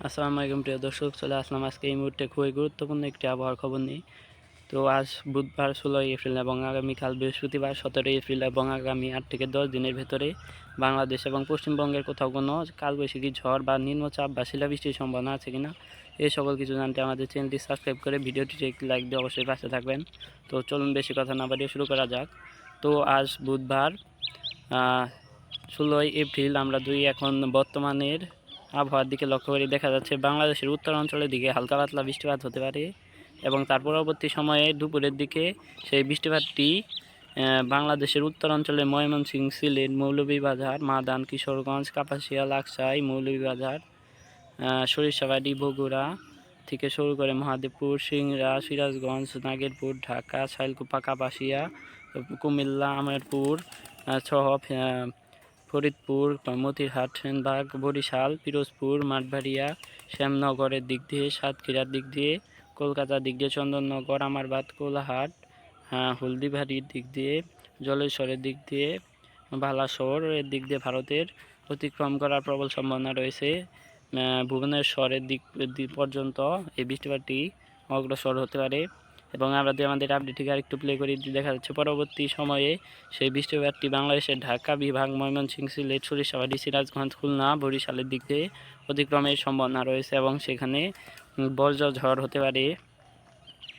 আসসালামু আলাইকুম প্রিয় দর্শক, চলে আসলাম আজকে এই মুহূর্তে খুবই গুরুত্বপূর্ণ একটি আবহাওয়ার খবর নিয়ে। তো আজ বুধবার 16 এপ্রিল এবং আগামীকাল বৃহস্পতিবার 17 এপ্রিল এবং আগামী 8 থেকে 10 দিনের ভেতরে বাংলাদেশ এবং পশ্চিমবঙ্গের কোথাও কোনো কালবৈশাখী ঝড় বা নিম্নচাপ বা শিলাবৃষ্টির সম্ভাবনা আছে কিনা এই সকল কিছু জানতে আমাদের চ্যানেলটি সাবস্ক্রাইব করে ভিডিওটিতে একটি লাইক দিয়ে অবশ্যই পাশে থাকবেন। তো চলুন বেশি কথা না বাড়িয়ে শুরু করা যাক। তো আজ বুধবার 16 এপ্রিল আমরা এখন বর্তমানের আবহাওয়ার দিকে লক্ষ্য করে দেখা যাচ্ছে বাংলাদেশের উত্তর অঞ্চলের দিকে হালকা পাতলা বৃষ্টিপাত হতে পারে এবং তার পরবর্তী সময়ে দুপুরের দিকে সেই বৃষ্টিপাতটি বাংলাদেশের উত্তর অঞ্চলে ময়মনসিংহ, সিলেট, মৌলভীবাজার, মাদান, কিশোরগঞ্জ, কাপাসিয়া, লাকসাই, মৌলভীবাজার, সরিষাবাড়ি, বগুড়া থেকে শুরু করে মহাদেবপুর, সিংড়া, সিরাজগঞ্জ, নাগেরপুর, ঢাকা, শাইলকুপা, কাপাসিয়া, কুমিল্লা, আমেরপুর সহ ফরিদপুর, মতিরহাট, সেনবাগ, বরিশাল, পিরোজপুর, মাঠবাড়িয়া, শ্যামনগরের দিক দিয়ে, সাতক্ষীরার দিক দিয়ে, কলকাতার দিক দিয়ে, চন্দননগর, আমারবাদ, কোলাহাট, হলদিবাড়ির দিক দিয়ে, জলেশ্বরের দিক দিয়ে, বালাসোরের দিক দিয়ে ভারতের অতিক্রম করার প্রবল সম্ভাবনা রয়েছে। ভুবনেশ্বরের দিক পর্যন্ত এই বৃষ্টিপাতটি অগ্রসর হতে পারে এবং আমরা আমাদের আপডেটটিকে আরেকটু প্লে করে দেখা যাচ্ছে পরবর্তী সময়ে সেই বৃষ্টিপাতটি বাংলাদেশের ঢাকা বিভাগ, ময়মনসিংহ, সিলেট, সরিষাবাড়ি, সিরাজগঞ্জ, খুলনা, বরিশালের দিক দিয়ে অতিক্রমের সম্ভাবনা রয়েছে এবং সেখানে বজ্র ঝড় হতে পারে।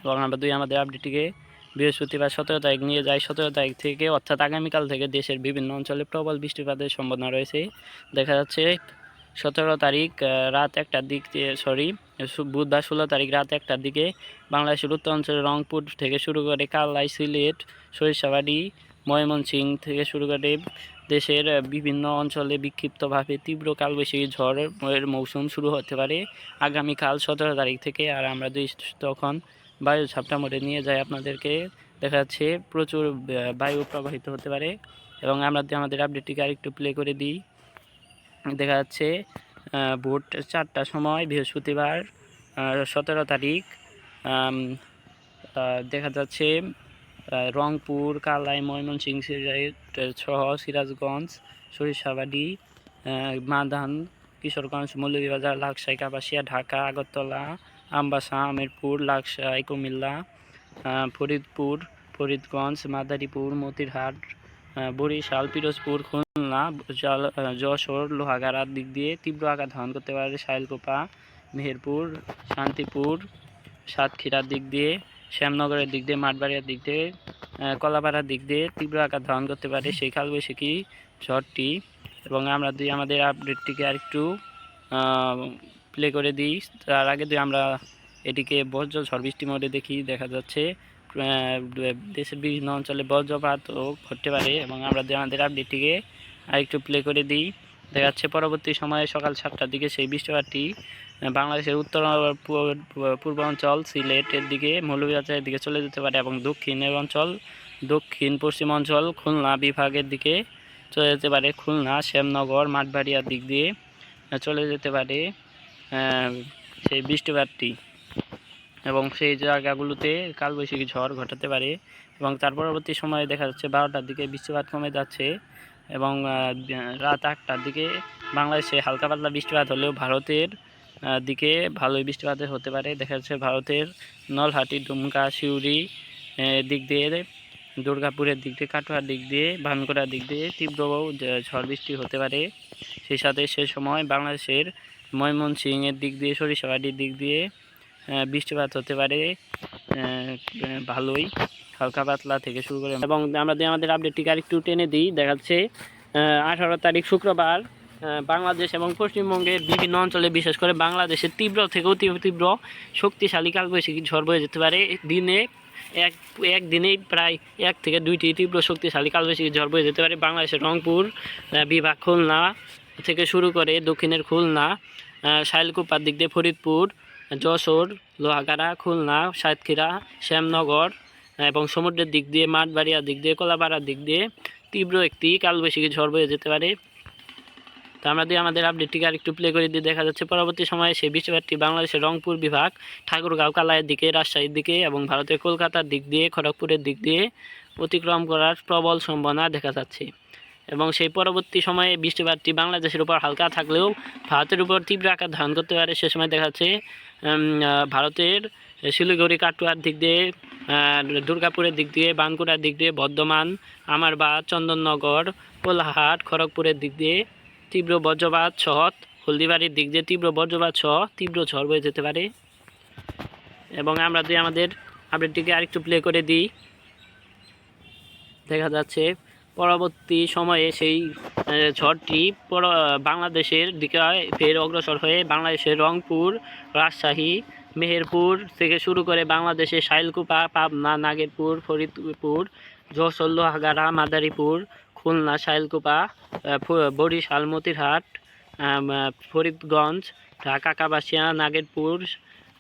এবং আমরা আমাদের আপডেটটিকে বৃহস্পতিবার 17 তারিখ নিয়ে যাই। 17 তারিখ থেকে অর্থাৎ আগামীকাল থেকে দেশের বিভিন্ন অঞ্চলে প্রবল বৃষ্টিপাতের সম্ভাবনা রয়েছে। দেখা যাচ্ছে 17 তারিখ রাত 1টার দিক দিয়ে বুধবার 16 তারিখ রাত 1টার দিকে বাংলাদেশের উত্তর অঞ্চলের রংপুর থেকে শুরু করে কালাই, সিলেট, সরিষাবাড়ি, ময়মনসিংহ থেকে শুরু করে দেশের বিভিন্ন অঞ্চলে বিক্ষিপ্তভাবে তীব্র কালবৈশাখী ঝড়ের মৌসুম শুরু হতে পারে আগামীকাল 17 তারিখ থেকে। আর আমরা তখন বায়ু ঝাপটা মোড়ে নিয়ে যায় আপনাদেরকে দেখা যাচ্ছে প্রচুর বায়ু প্রবাহিত হতে পারে এবং আমরা আমাদের আপডেটটিকে আরেকটু প্লে করে দিই। দেখা যাচ্ছে ভোর 4টার সময় বৃহস্পতিবার 17 তারিখ দেখা যাচ্ছে রংপুর, কালাই, ময়মনসিংহ সহ সিরাজগঞ্জ, সরিষাবাড়ি, মাদান, কিশোরগঞ্জ, মৌলভীবাজার, লাকসাই, কাপাসিয়া, ঢাকা, আগরতলা, আমবাসা, আমেরপুর, লাকসাই, কুমিল্লা, ফরিদপুর, ফরিদগঞ্জ, মাদারীপুর, মতিরহাট, বরিশাল, পিরোজপুর, খুলনা, যশোর, লোহাগাড়ার দিক দিয়ে তীব্র আঘাত ধারণ করতে পারে শাইলকুপা, মেহেরপুর, শান্তিপুর, সাতক্ষীরার দিক দিয়ে, শ্যামনগরের দিক দিয়ে, মাঠবাড়িয়ার দিক দিয়ে, কলাপাড়ার দিক দিয়ে তীব্র আকার ধারণ করতে পারে সেই কালবৈশাখী ঝড়টি। এবং আমরা আমাদের আপডেটটিকে আরেকটু প্লে করে দিই। তার আগে আমরা এটিকে বজ্র ঝড় বৃষ্টি মোডে দেখি। দেখা যাচ্ছে দেশের বিভিন্ন অঞ্চলে বজ্রপাতও ঘটতে পারে এবং আমরা আমাদের আপডেটটিকে আরেকটু প্লে করে দিই। দেখা যাচ্ছে পরবর্তী সময়ে সকাল 7টার দিকে সেই বৃষ্টিপাতটি বাংলাদেশের উত্তর পূর্বাঞ্চল, সিলেটের দিকে, মৌলভীবাজারের দিকে চলে যেতে পারে এবং দক্ষিণ পশ্চিম অঞ্চল, খুলনা বিভাগের দিকে চলে যেতে পারে। খুলনা, শ্যামনগর, মাঠবাড়িয়ার দিক দিয়ে চলে যেতে পারে সেই বৃষ্টিপাতটি এবং সেই জায়গাগুলোতে কালবৈশাখী ঝড় ঘটাতে পারে এবং তার পরবর্তী সময়ে দেখা যাচ্ছে 12টার দিকে বৃষ্টিপাত কমে যাচ্ছে এবং রাত 8টার দিকে বাংলাদেশে হালকা পাতলা বৃষ্টিপাত হলেও ভারতের দিকে ভালোই বৃষ্টিপাত হতে পারে। দেখা যাচ্ছে ভারতের নলহাটি, ডুমকা, সিউড়ি দিক দিয়ে, দুর্গাপুরের দিক দিয়ে, কাটোয়ার দিক দিয়ে, ভানগড়ার দিক দিয়ে তীব্র ঝড় বৃষ্টি হতে পারে। সেই সাথে সে সময় বাংলাদেশের ময়মনসিংহের দিক দিয়ে, সরিষাবাড়ির দিক দিয়ে বৃষ্টিপাত হতে পারে ভালোই হালকা পাতলা থেকে শুরু করে। এবং আমরা আমাদের আপডেটটিকে আরেকটু টেনে দিই। দেখা যাচ্ছে 18 তারিখ শুক্রবার বাংলাদেশ এবং পশ্চিমবঙ্গের বিভিন্ন অঞ্চলে, বিশেষ করে বাংলাদেশের তীব্র থেকে অতি তীব্র শক্তিশালী কালবৈশাখী ঝড় বয়ে যেতে পারে। দিনে একদিনেই প্রায় 1 থেকে 2টি তীব্র শক্তিশালী কালবৈশাখী ঝড় বয়ে যেতে পারে বাংলাদেশের রংপুর বিভাগ, খুলনা থেকে শুরু করে দক্ষিণের খুলনা, শাইলকুপার দিক দিয়ে ফরিদপুর, যশোর, লোহাগাড়া, খুলনা, সাতক্ষীরা, শ্যামনগর এবং সমুদ্রের দিক দিয়ে, মাঠবাড়িয়ার দিক দিয়ে, কলাপাড়ার দিক দিয়ে তীব্র একটি কালবৈশাখী ঝড় বয়ে যেতে পারে। তো আমরা আমাদের আপডেটটিকে আরেকটু প্লে করে দিয়ে দেখা যাচ্ছে পরবর্তী সময়ে সেই বৃষ্টিপাতটি বাংলাদেশের রংপুর বিভাগ, ঠাকুরগাঁও, কালাইয়ের দিকে, রাজশাহীর দিকে এবং ভারতের কলকাতার দিক দিয়ে, খড়গপুরের দিক দিয়ে অতিক্রম করার প্রবল সম্ভাবনা দেখা যাচ্ছে। এবং সেই পরবর্তী সময়ে বৃষ্টিপাতটি বাংলাদেশের উপর হালকা থাকলেও ভারতের উপর তীব্র আকার ধারণ করতে পারে। সে সময় দেখা যাচ্ছে ভারতের শিলিগুড়ি, কাটুয়ার দিক দিয়ে, দুর্গাপুরের দিক দিয়ে, বানকুড়ার দিক দিয়ে, বর্ধমান, আমারবাদ, চন্দননগর, কোলাহাট, খড়গপুরের দিক দিয়ে তীব্র বজ্রপাত সহ, হলদিবাড়ির দিক দিয়ে তীব্র বজ্রপাত সহ তীব্র ঝড় বয়ে যেতে পারে। এবং আমরা যদি আমাদের আপডেটটিকে আরেকটু প্লে করে দিই, দেখা যাচ্ছে পরবর্তী সময়ে সেই ঝড়টি বাংলাদেশের দিকে ফের অগ্রসর হয়ে বাংলাদেশের রংপুর, রাজশাহী, মেহেরপুর থেকে শুরু করে বাংলাদেশের শাইলকুপা, পাবনা, নাগেরপুর, ফরিদপুর, যশোর, লোহাগাড়া, মাদারীপুর, খুলনা, শাইলকুপা, বরিশাল, মতিরহাট, ফরিদগঞ্জ, ঢাকা, কাপাসিয়া, নাগেরপুর,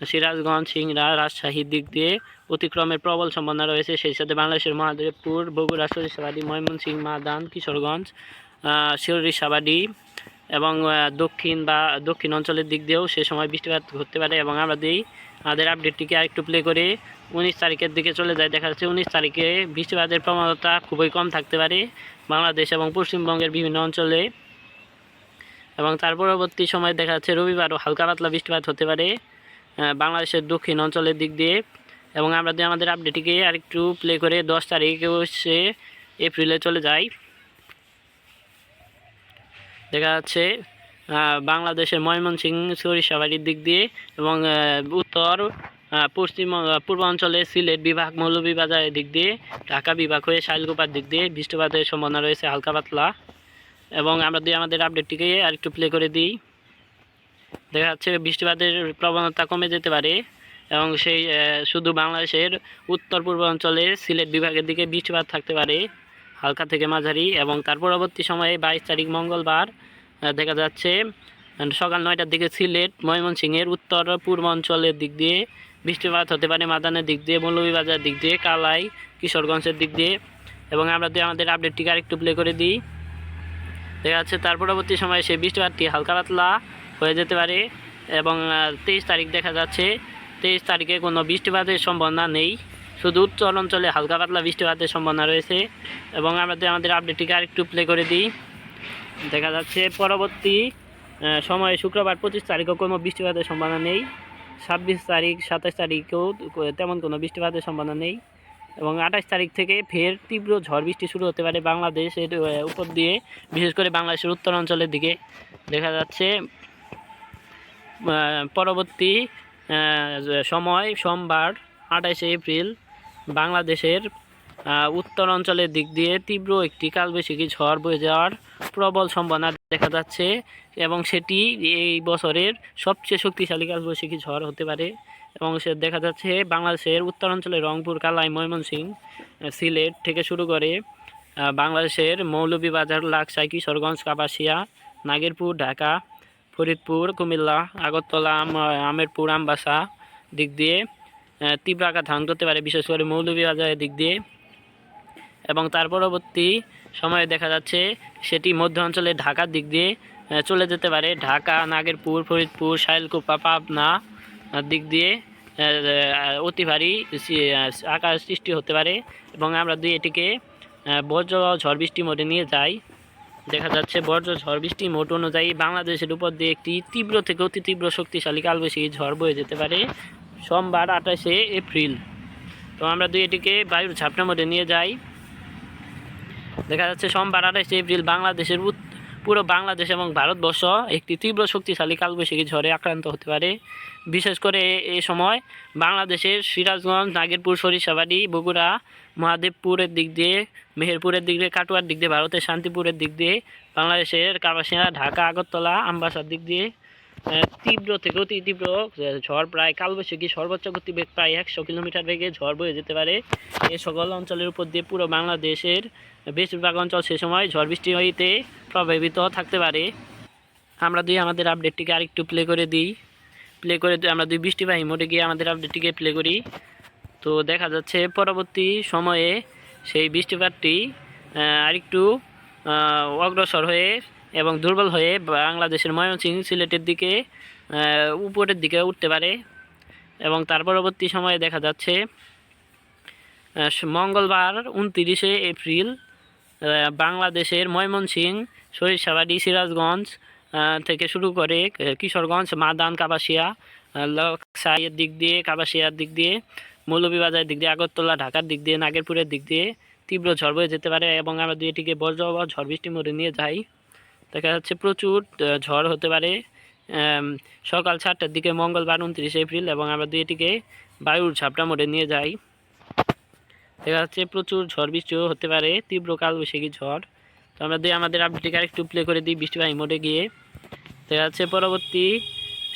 সিরাজগঞ্জ, সিংড়া, রাজশাহীর দিক দিয়ে অতিক্রমের প্রবল সম্ভাবনা রয়েছে। সেই সাথে বাংলাদেশের মহাদেবপুর, বগুড়া, সরিষাবাড়ি, ময়মনসিংহ, মাদান, কিশোরগঞ্জ, সরিষাবাড়ি এবং দক্ষিণ অঞ্চলের দিক দিয়েও সে সময় বৃষ্টিপাত ঘটতে পারে। এবং আমরা আমাদের আপডেটটিকে আরেকটু প্লে করে 19 তারিখের দিকে চলে যায়। দেখা যাচ্ছে 19 তারিখে বৃষ্টিপাতের প্রবণতা খুবই কম থাকতে পারে বাংলাদেশ এবং পশ্চিমবঙ্গের বিভিন্ন অঞ্চলে। এবং তার পরবর্তী সময় দেখা যাচ্ছে রবিবারও হালকা পাতলা বৃষ্টিপাত হতে পারে বাংলাদেশের দক্ষিণ অঞ্চলের দিক দিয়ে। এবং আমরা যদি আমাদের আপডেটটিকে আরেকটু প্লে করে 10 তারিখেও সে এপ্রিলে চলে যাই, দেখা যাচ্ছে বাংলাদেশের ময়মনসিংহ, সরিষাবাড়ির দিক দিয়ে এবং উত্তর পূর্বাঞ্চলে সিলেট বিভাগ, মৌলভীবাজারের দিক দিয়ে, ঢাকা বিভাগ হয়ে শাইলকুপার দিক দিয়ে বৃষ্টিপাতের সম্ভাবনা রয়েছে হালকা পাতলা। এবং আমরা যদি আমাদের আপডেটটিকে আরেকটু প্লে করে দিই, দেখা যাচ্ছে বৃষ্টিপাতের প্রবণতা কমে যেতে পারে এবং সেই শুধু বাংলাদেশের উত্তর পূর্বাঞ্চলে সিলেট বিভাগের দিকে বৃষ্টিপাত থাকতে পারে হালকা থেকে মাঝারি। এবং তার পরবর্তী সময়ে 22 তারিখ মঙ্গলবার দেখা যাচ্ছে সকাল 9টার দিকে সিলেট, ময়মনসিংহের উত্তর পূর্বাঞ্চলের দিক দিয়ে বৃষ্টিপাত হতে পারে, মাদানের দিক দিয়ে, মৌলভীবাজার দিক দিয়ে, কালাই, কিশোরগঞ্জের দিক দিয়ে। এবং আমরা যদি আমাদের আপডেটটিকে আরেকটু প্লে করে দিই, দেখা যাচ্ছে তার পরবর্তী সময়ে সেই বৃষ্টিপাতটি হালকা পাতলা হয়ে যেতে পারে। এবং 23 তারিখ দেখা যাচ্ছে 23 তারিখে কোনো বৃষ্টিপাতের সম্ভাবনা নেই, শুধু উত্তর অঞ্চলে হালকা পাতলা বৃষ্টিপাতের সম্ভাবনা রয়েছে। এবং আমরা যদি আমাদের আপডেটটিকে আরেকটু প্লে করে দিই, দেখা যাচ্ছে পরবর্তী সময়ে শুক্রবার 25 তারিখেও কোনো বৃষ্টিপাতের সম্ভাবনা নেই, 26 তারিখ 27 তারিখেও তেমন কোনো বৃষ্টিপাতের সম্ভাবনা নেই। এবং 28 তারিখ থেকে ফের তীব্র ঝড় বৃষ্টি শুরু হতে পারে বাংলাদেশের উপর দিয়ে, বিশেষ করে বাংলাদেশের উত্তর অঞ্চলের দিকে। দেখা যাচ্ছে পরবর্তী সময় সোমবার 28 এপ্রিল বাংলাদেশের উত্তর অঞ্চলের দিক দিয়ে তীব্র একটি কালবৈশাখী ঝড় বয়ে যাওয়ার প্রবল সম্ভাবনা দেখা যাচ্ছে এবং সেটি এই বছরের সবচেয়ে শক্তিশালী কালবৈশাখী ঝড় হতে পারে। এবং সে দেখা যাচ্ছে বাংলাদেশের উত্তরাঞ্চলে রংপুর, কালাই, ময়মনসিংহ, সিলেট থেকে শুরু করে বাংলাদেশের মৌলভীবাজার, লাকসাই, কিশোরগঞ্জ, কাপাসিয়া, নাগেরপুর, ঢাকা, ফরিদপুর, কুমিল্লা, আগরতলা, আমেরপুর, আমবাসা দিক দিয়ে তীব্র আঘাত ধারণ করতে পারে, বিশেষ করে মৌলভীবাজারের দিক দিয়ে। এবং তার পরবর্তী সময়ে দেখা যাচ্ছে সেটি মধ্য অঞ্চলে ঢাকার দিক দিয়ে চলে যেতে পারে, ঢাকা, নাগেরপুর, ফরিদপুর, শাইলকুপা, পাবনা দিক দিয়ে অতি ভারী আকার সৃষ্টি হতে পারে। এবং আমরা যদি এটিকে বজ্র ঝড় বৃষ্টি মোডে নিয়ে যাই, দেখা যাচ্ছে বজ্র ঝড় বৃষ্টি মোড অনুযায়ী বাংলাদেশের উপর দিয়ে একটি তীব্র থেকে অতি তীব্র শক্তিশালী কালবৈশাখী ঝড় বয়ে যেতে পারে সোমবার 28 এপ্রিল। তো আমরা যদি এটিকে বায়ুর ঝাপটা মোডে নিয়ে যাই, দেখা যাচ্ছে সোমবার 28 এপ্রিল বাংলাদেশের পুরো বাংলাদেশ এবং ভারতবর্ষ একটি তীব্র শক্তিশালী কালবৈশাখী ঝড়ে আক্রান্ত হতে পারে। বিশেষ করে এ সময় বাংলাদেশের সিরাজগঞ্জ, নাগেরপুর, সরিষাবাড়ি, বগুড়া, মহাদেবপুরের দিক দিয়ে, মেহেরপুরের দিক দিয়ে, কাটুয়ার দিক দিয়ে, ভারতের শান্তিপুরের দিক দিয়ে, বাংলাদেশের কাপাসিয়া, ঢাকা, আগরতলা, আমবাসার দিক দিয়ে তীব্র থেকে অতি তীব্র ঝড় প্রায় কালবৈশাখী সর্বোচ্চ গতিবেগ প্রায় 100 কিলোমিটার বেগে ঝড় বয়ে যেতে পারে। এ সকল অঞ্চলের উপর দিয়ে পুরো বাংলাদেশের বেশিরভাগ অঞ্চল সে সময় ঝড় বৃষ্টি হইতে প্রভাবিত থাকতে পারে। আমরা আমাদের আপডেটটিকে আরেকটু প্লে করে দিই, প্লে করে আমরা বৃষ্টিবাহী মোডে গিয়ে আমাদের আপডেটটিকে প্লে করি। তো দেখা যাচ্ছে পরবর্তী সময়ে সেই বৃষ্টিপাতটি আরেকটু অগ্রসর হয়ে এবং দুর্বল হয়ে বাংলাদেশের ময়মনসিংহ, সিলেটের দিকে উপরের দিকে উঠতে পারে। এবং তার পরবর্তী সময়ে দেখা যাচ্ছে মঙ্গলবার 29 এপ্রিল বাংলাদেশের ময়মনসিংহ, সরিষাবাড়ি, সিরাজগঞ্জ থেকে শুরু করে কিশোরগঞ্জ, মাদান, কাপাসিয়া, লাকসাইয়ের দিক দিয়ে, কাপাসিয়ার দিক দিয়ে, মৌলভীবাজারের দিক দিয়ে, আগরতলা, ঢাকার দিক দিয়ে, নাগেরপুরের দিক দিয়ে তীব্র ঝড় বয়ে যেতে পারে এবং আমরা এটিকে বজ্রপাত ঝড় বৃষ্টি মোড়ে নিয়ে যাই। দেখা যাচ্ছে প্রচুর ঝড় হতে পারে সকাল 7টার দিকে মঙ্গলবার 29 এপ্রিল এবং আমরা এটিকে বায়ুর ঝাপটা মোড়ে নিয়ে যাই। দেখা যাচ্ছে প্রচুর ঝড় বৃষ্টিও হতে পারে, তীব্র কালবৈশাখী ঝড়। তো আমরা আমাদের আপডেটটিকে আরেকটু প্লে করে দিই বৃষ্টিবাহী মোডে গিয়ে। দেখা যাচ্ছে পরবর্তী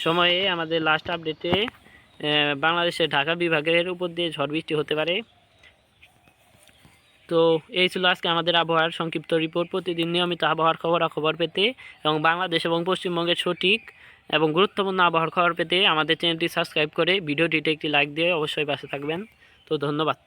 সময়ে আমাদের লাস্ট আপডেটে বাংলাদেশের ঢাকা বিভাগের উপর দিয়ে ঝড় বৃষ্টি হতে পারে। তো এই ছিল আজকে আমাদের আবহাওয়ার সংক্ষিপ্ত রিপোর্ট। প্রতিদিন নিয়মিত আবহাওয়ার খবরাখবর পেতে এবং বাংলাদেশ এবং পশ্চিমবঙ্গের সঠিক এবং গুরুত্বপূর্ণ আবহাওয়ার খবর পেতে আমাদের চ্যানেলটি সাবস্ক্রাইব করে ভিডিওটিতে একটি লাইক দিয়ে অবশ্যই পাশে থাকবেন। তো ধন্যবাদ।